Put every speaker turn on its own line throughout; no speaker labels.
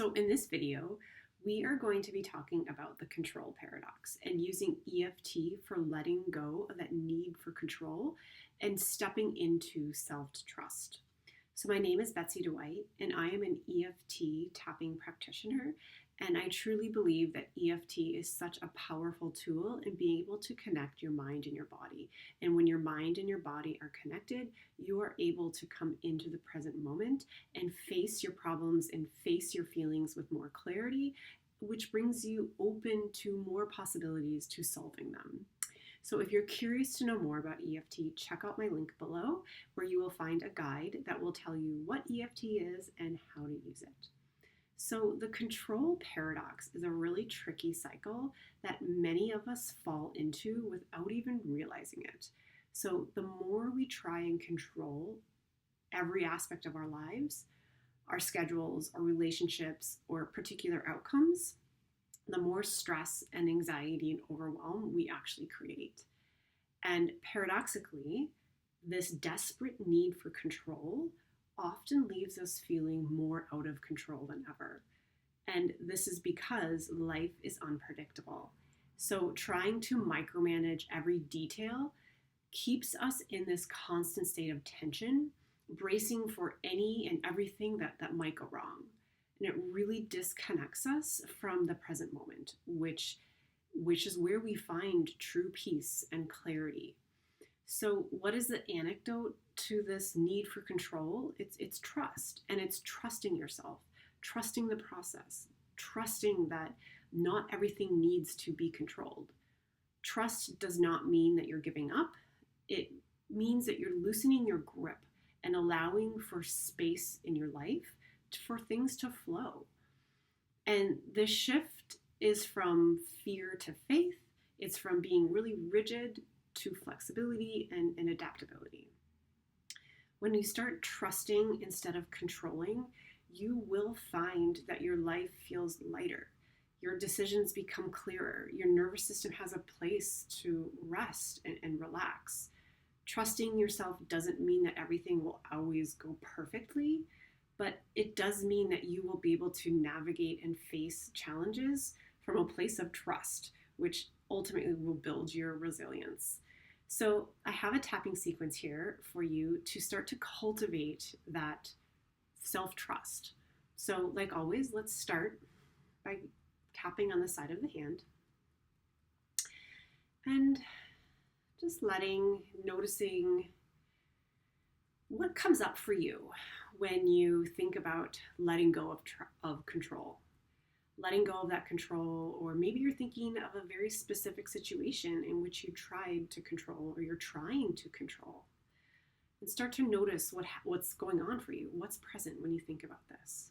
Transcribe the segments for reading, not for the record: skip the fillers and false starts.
So in this video, we are going to be talking about the control paradox and using EFT for letting go of that need for control and stepping into self-trust. So my name is Betsy Dwight, and I am an EFT tapping practitioner. And I truly believe that EFT is such a powerful tool in being able to connect your mind and your body. And when your mind and your body are connected, you are able to come into the present moment and face your problems and face your feelings with more clarity, which brings you open to more possibilities to solving them. So if you're curious to know more about EFT, check out my link below where you will find a guide that will tell you what EFT is and how to use it. So the control paradox is a really tricky cycle that many of us fall into without even realizing it. So the more we try and control every aspect of our lives, our schedules, our relationships, or particular outcomes, the more stress and anxiety and overwhelm we actually create. And paradoxically, this desperate need for control often leaves us feeling more out of control than ever. And this is because life is unpredictable. So trying to micromanage every detail keeps us in this constant state of tension, bracing for any and everything that might go wrong. And it really disconnects us from the present moment, which is where we find true peace and clarity. So what is the antidote to this need for control? It's trust, and it's trusting yourself, trusting the process, trusting that not everything needs to be controlled. Trust does not mean that you're giving up. It means that you're loosening your grip and allowing for space in your life for things to flow. And the shift is from fear to faith. It's from being really rigid to flexibility and adaptability. When you start trusting instead of controlling, you will find that your life feels lighter. Your decisions become clearer. Your nervous system has a place to rest and relax. Trusting yourself doesn't mean that everything will always go perfectly, but it does mean that you will be able to navigate and face challenges from a place of trust, which ultimately will build your resilience. So I have a tapping sequence here for you to start to cultivate that self-trust. So like always, let's start by tapping on the side of the hand and just noticing what comes up for you when you think about letting go of control. Letting go of that control, or maybe you're thinking of a very specific situation in which you tried to control or you're trying to control. And start to notice what's going on for you, what's present when you think about this.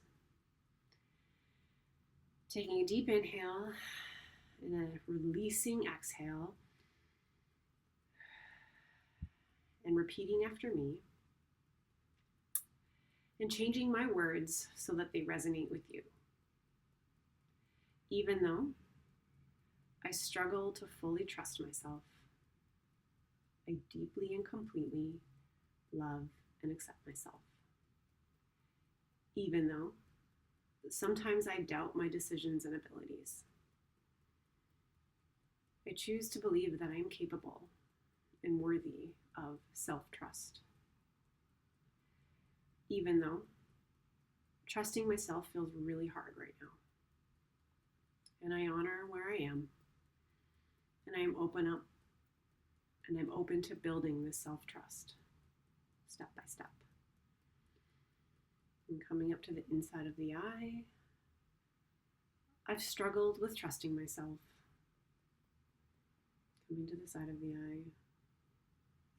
Taking a deep inhale and a releasing exhale, and repeating after me, and changing my words so that they resonate with you. Even though I struggle to fully trust myself, I deeply and completely love and accept myself. Even though sometimes I doubt my decisions and abilities, I choose to believe that I am capable and worthy of self-trust. Even though trusting myself feels really hard right now. And I honor where I am, and I am open to building this self-trust step by step. And coming up to the inside of the eye, I've struggled with trusting myself. Coming to the side of the eye,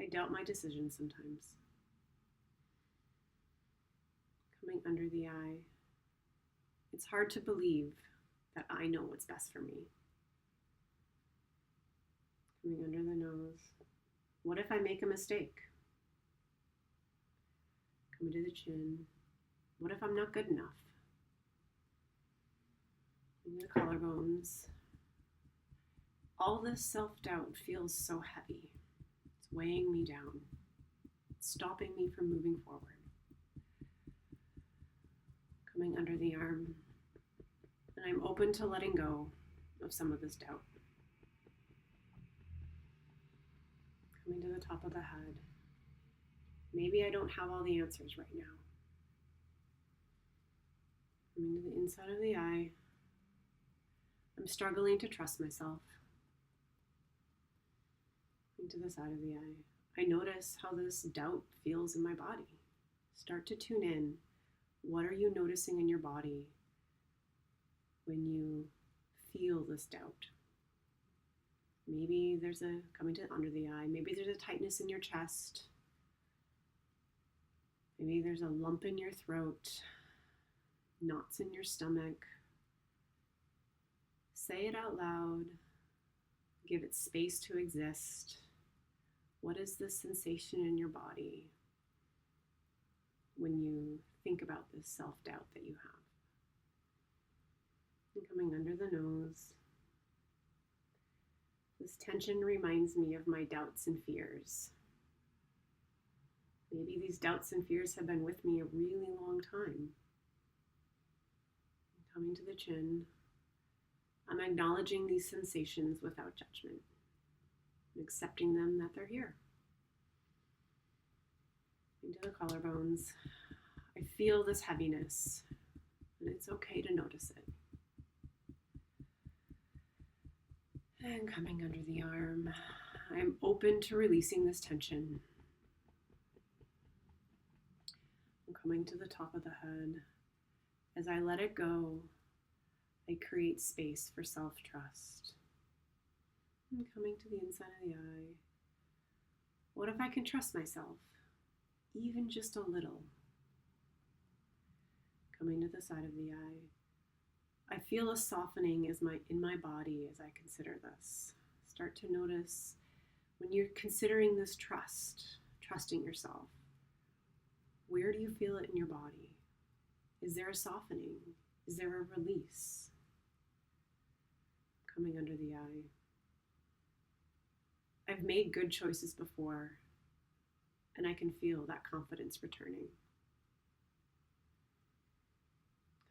I doubt my decisions sometimes. Coming under the eye, it's hard to believe that I know what's best for me. Coming under the nose, what if I make a mistake? Coming to the chin, what if I'm not good enough? Coming to the collarbones, all this self-doubt feels so heavy. It's weighing me down. It's stopping me from moving forward. Coming under the arm, I'm open to letting go of some of this doubt. Coming to the top of the head. Maybe I don't have all the answers right now. Coming to the inside of the eye. I'm struggling to trust myself. Into the side of the eye. I notice how this doubt feels in my body. Start to tune in. What are you noticing in your body when you feel this doubt? Maybe there's coming to under the eye. Maybe there's a tightness in your chest. Maybe there's a lump in your throat, knots in your stomach. Say it out loud. Give it space to exist. What is the sensation in your body when you think about this self-doubt that you have? And coming under the nose. This tension reminds me of my doubts and fears. Maybe these doubts and fears have been with me a really long time. Coming to the chin. I'm acknowledging these sensations without judgment, accepting them that they're here. Into the collarbones. I feel this heaviness, and it's okay to notice it. And coming under the arm, I'm open to releasing this tension. I'm coming to the top of the head. As I let it go, I create space for self-trust. And coming to the inside of the eye. What if I can trust myself, even just a little? Coming to the side of the eye. I feel a softening in my body as I consider this. Start to notice when you're considering this trusting yourself. Where do you feel it in your body? Is there a softening? Is there a release? Coming under the eye. I've made good choices before, and I can feel that confidence returning.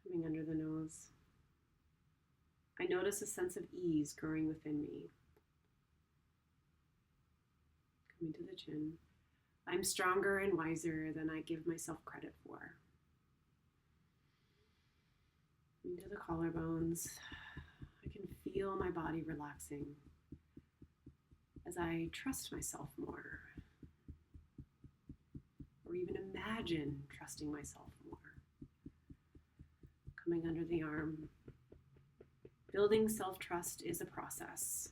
Coming under the nose. I notice a sense of ease growing within me. Coming to the chin. I'm stronger and wiser than I give myself credit for. Into the collarbones. I can feel my body relaxing as I trust myself more, or even imagine trusting myself more. Coming under the arm. Building self-trust is a process,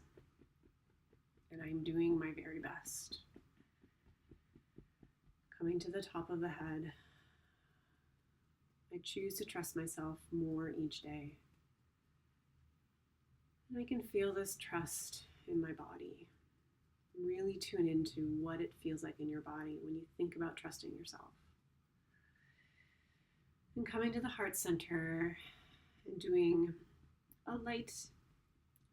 and I'm doing my very best. Coming to the top of the head. I choose to trust myself more each day. And I can feel this trust in my body. Really tune into what it feels like in your body when you think about trusting yourself. And coming to the heart center and doing a light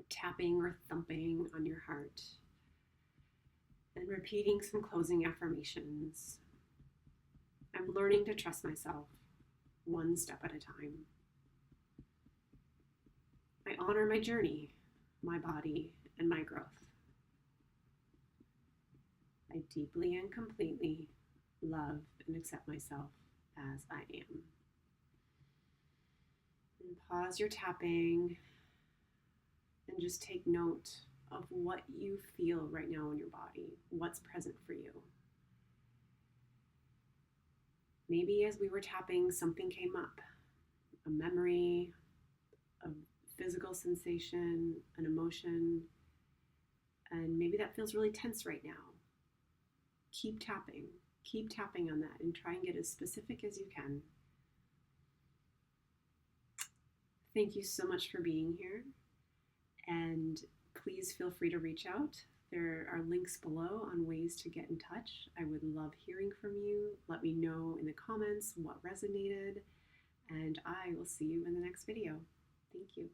tapping or thumping on your heart. And repeating some closing affirmations. I'm learning to trust myself one step at a time. I honor my journey, my body, and my growth. I deeply and completely love and accept myself as I am. And pause your tapping and just take note of what you feel right now in your body, what's present for you. Maybe as we were tapping, something came up, a memory, a physical sensation, an emotion, and maybe that feels really tense right now. Keep tapping on that and try and get as specific as you can. Thank you so much for being here, and please feel free to reach out. There are links below on ways to get in touch. I would love hearing from you. Let me know in the comments what resonated, and I will see you in the next video. Thank you.